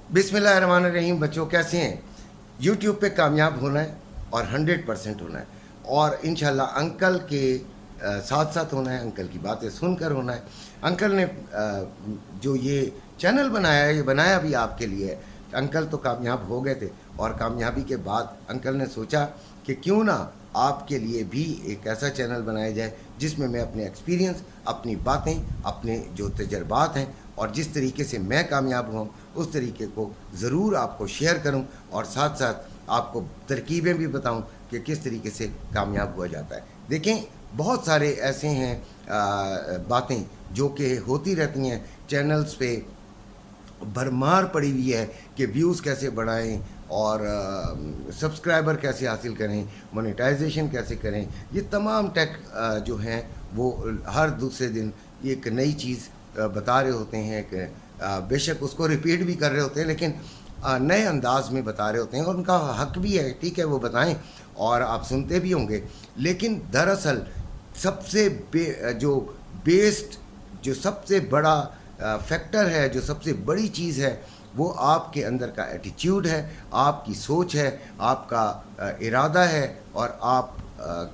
बिस्मिल्लाहिर्रहमानिर्रहीम। बच्चों कैसे हैं? यूट्यूब पे कामयाब होना है और 100% होना है, और इंशाल्लाह अंकल के साथ साथ होना है, अंकल की बातें सुनकर होना है। अंकल ने जो ये चैनल बनाया है, ये बनाया भी आपके लिए है। अंकल तो कामयाब हो गए थे, और कामयाबी के बाद अंकल ने सोचा कि क्यों ना आपके लिए भी एक ऐसा चैनल बनाया जाए जिसमें मैं अपने एक्सपीरियंस, अपनी बातें, अपने जो तजर्बात हैं और जिस तरीके से मैं कामयाब हुआ उस तरीके को ज़रूर आपको शेयर करूं, और साथ साथ आपको तरकीबें भी बताऊं कि किस तरीके से कामयाब हुआ जाता है। देखें, बहुत सारे ऐसे हैं बातें जो कि होती रहती हैं चैनल्स पे, भरमार पड़ी हुई है कि व्यूज़ कैसे बढ़ाएं और सब्सक्राइबर कैसे हासिल करें, मोनेटाइजेशन कैसे करें। ये तमाम टेक जो हैं वो हर दूसरे दिन एक नई चीज़ बता रहे होते हैं कि बेशक उसको रिपीट भी कर रहे होते हैं, लेकिन नए अंदाज में बता रहे होते हैं, और उनका हक भी है, ठीक है, वो बताएं और आप सुनते भी होंगे। लेकिन दरअसल सबसे जो सबसे बड़ा फैक्टर है, जो सबसे बड़ी चीज़ है, वो आपके अंदर का एटीट्यूड है, आपकी सोच है, आपका इरादा है, और आप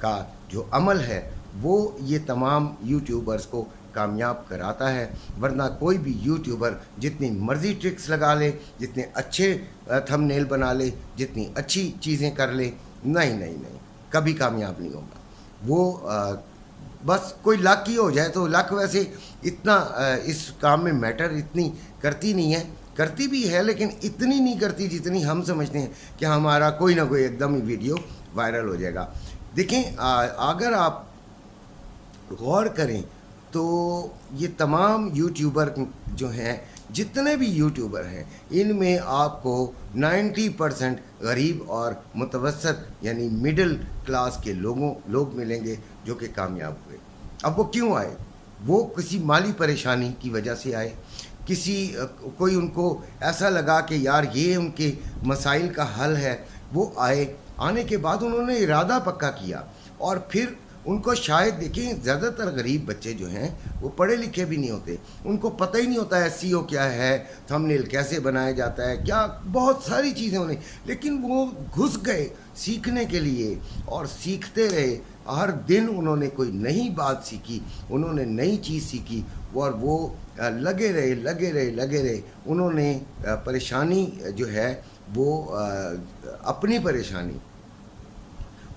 का जो अमल है, वो ये तमाम यूट्यूबर्स को कामयाब कराता है। वरना कोई भी यूट्यूबर जितनी मर्ज़ी ट्रिक्स लगा ले, जितने अच्छे थंबनेल बना ले, जितनी अच्छी चीज़ें कर ले, नहीं नहीं नहीं, कभी कामयाब नहीं होगा वो। बस कोई लक ही हो जाए तो लक वैसे इतना इस काम में मैटर इतनी करती नहीं है, करती भी है लेकिन इतनी नहीं करती जितनी हम समझते हैं कि हमारा कोई ना कोई एकदम ही वीडियो वायरल हो जाएगा। देखें, अगर आप गौर करें तो ये तमाम यूट्यूबर जो हैं, जितने भी यूट्यूबर हैं, इनमें आपको 90% गरीब और मुतवसत यानी मिडिल क्लास के लोग मिलेंगे जो कि कामयाब हुए। अब वो क्यों आए? वो किसी माली परेशानी की वजह से आए, कोई उनको ऐसा लगा कि यार ये उनके मसाइल का हल है, वो आए। आने के बाद उन्होंने इरादा पक्का किया, और फिर उनको शायद देखें, ज़्यादातर गरीब बच्चे जो हैं वो पढ़े लिखे भी नहीं होते, उनको पता ही नहीं होता है एसईओ क्या है, थंबनेल कैसे बनाया जाता है, क्या बहुत सारी चीज़ें उन्हें, लेकिन वो घुस गए सीखने के लिए और सीखते रहे। हर दिन उन्होंने कोई नई बात सीखी, उन्होंने नई चीज़ सीखी, और वो लगे रहे। उन्होंने परेशानी जो है वो अपनी परेशानी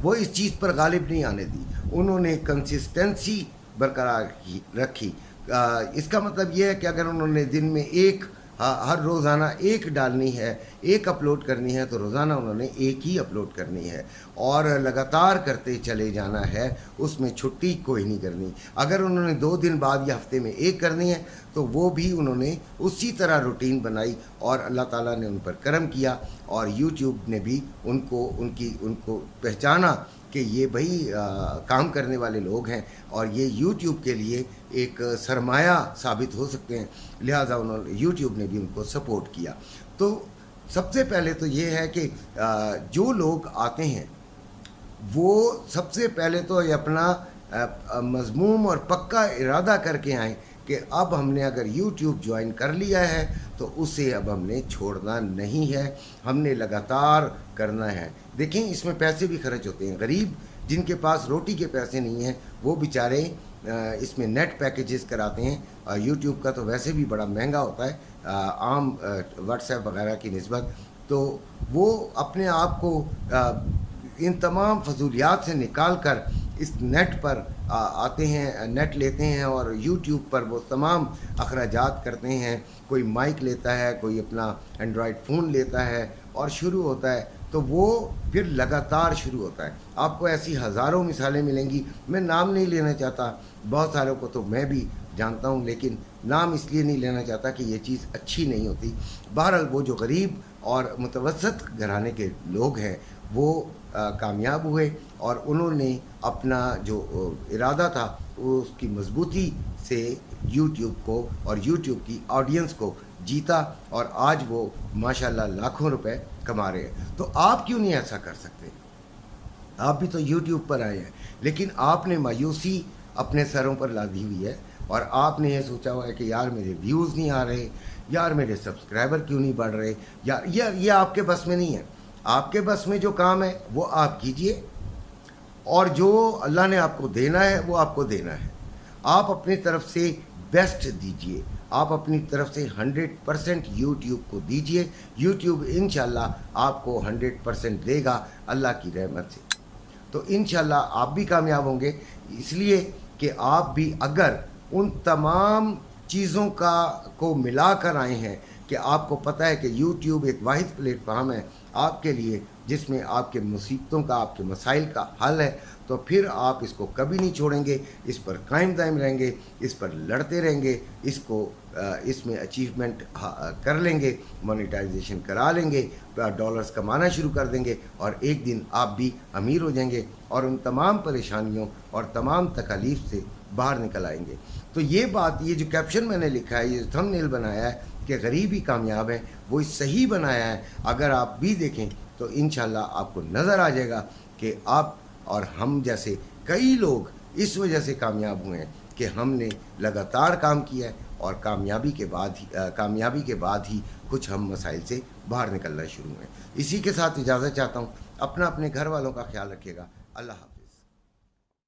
वो इस चीज़ पर गालिब नहीं आने दी, उन्होंने कंसिस्टेंसी बरकरार रखी। इसका मतलब ये है कि अगर उन्होंने दिन में हर रोज़ाना एक डालनी है, एक अपलोड करनी है, तो रोज़ाना उन्होंने एक ही अपलोड करनी है, और लगातार करते चले जाना है, उसमें छुट्टी कोई नहीं करनी। अगर उन्होंने 2 दिन बाद या हफ्ते में एक करनी है तो वो भी उन्होंने उसी तरह रूटीन बनाई, और अल्लाह ताला ने उन पर करम किया, और यूट्यूब ने भी उनको पहचाना कि ये भाई काम करने वाले लोग हैं, और ये यूट्यूब के लिए एक सरमाया साबित हो सकते हैं। लिहाजा यूट्यूब ने भी उनको सपोर्ट किया। तो सबसे पहले तो ये है कि जो लोग आते हैं वो सबसे पहले तो ये अपना मज़मूम और पक्का इरादा करके आएँ कि अब हमने अगर YouTube ज्वाइन कर लिया है तो उसे अब हमने छोड़ना नहीं है, हमने लगातार करना है। देखें, इसमें पैसे भी खर्च होते हैं। गरीब जिनके पास रोटी के पैसे नहीं हैं वो बेचारे इसमें नेट पैकेजेस कराते हैं। YouTube का तो वैसे भी बड़ा महंगा होता है आम व्हाट्सएप वगैरह की निस्बत, तो वो अपने आप को इन तमाम फजूलियात से निकाल कर इस नेट पर आते हैं, नेट लेते हैं, और YouTube पर वो तमाम अखराजात करते हैं। कोई माइक लेता है, कोई अपना एंड्रॉयड फ़ोन लेता है, और शुरू होता है, तो वो फिर लगातार शुरू होता है। आपको ऐसी हज़ारों मिसालें मिलेंगी, मैं नाम नहीं लेना चाहता, बहुत सारों को तो मैं भी जानता हूँ, लेकिन नाम इसलिए नहीं लेना चाहता कि ये चीज़ अच्छी नहीं होती। बहरहाल वो जो गरीब और मुतवसत घराने के लोग हैं वो कामयाब हुए, और उन्होंने अपना जो इरादा था उसकी मजबूती से YouTube को और YouTube की ऑडियंस को जीता, और आज वो माशाल्लाह लाखों रुपए कमा रहे हैं। तो आप क्यों नहीं ऐसा कर सकते? आप भी तो YouTube पर आए हैं, लेकिन आपने मायूसी अपने सरों पर लादी हुई है, और आपने ये सोचा हुआ है कि यार मेरे व्यूज़ नहीं आ रहे, یار میرے سبسکرائبر کیوں نہیں بڑھ رہے، یار یہ آپ کے بس میں نہیں ہے. آپ کے بس میں جو کام ہے وہ آپ کیجئے، اور جو اللہ نے آپ کو دینا ہے وہ آپ کو دینا ہے. آپ اپنی طرف سے بیسٹ دیجئے، آپ اپنی طرف سے 100% یوٹیوب کو دیجئے. یوٹیوب انشاءاللہ آپ کو 100% دے گا اللہ کی رحمت سے. تو انشاءاللہ آپ بھی کامیاب ہوں گے، اس لیے کہ آپ بھی اگر ان تمام چیزوں کو ملا کر آئے ہیں کہ آپ کو پتہ ہے کہ یوٹیوب ایک واحد پلیٹ فارم ہے آپ کے لیے جس میں آپ کے مصیبتوں کا، آپ کے مسائل کا حل ہے، تو پھر آپ اس کو کبھی نہیں چھوڑیں گے، اس پر قائم دائم رہیں گے، اس پر لڑتے رہیں گے، اس میں اچیومنٹ کر لیں گے، مونیٹائزیشن کرا لیں گے، ڈالرز کمانا شروع کر دیں گے، اور ایک دن آپ بھی امیر ہو جائیں گے اور ان تمام پریشانیوں اور تمام تکالیف سے باہر نکل آئیں گے. تو یہ بات، یہ جو کیپشن میں نے لکھا ہے، یہ جو تھم نیل بنایا ہے کہ غریب ہی کامیاب ہے، وہ صحیح بنایا ہے. اگر آپ بھی دیکھیں تو انشاءاللہ آپ کو نظر آ جائے گا کہ آپ اور ہم جیسے کئی لوگ اس وجہ سے کامیاب ہوئے ہیں کہ ہم نے لگاتار کام کیا ہے، اور کامیابی کے بعد ہی کچھ ہم مسائل سے باہر نکلنا شروع ہوئے. اسی کے ساتھ اجازت چاہتا ہوں. اپنے گھر والوں کا خیال رکھیے گا. اللہ حافظ.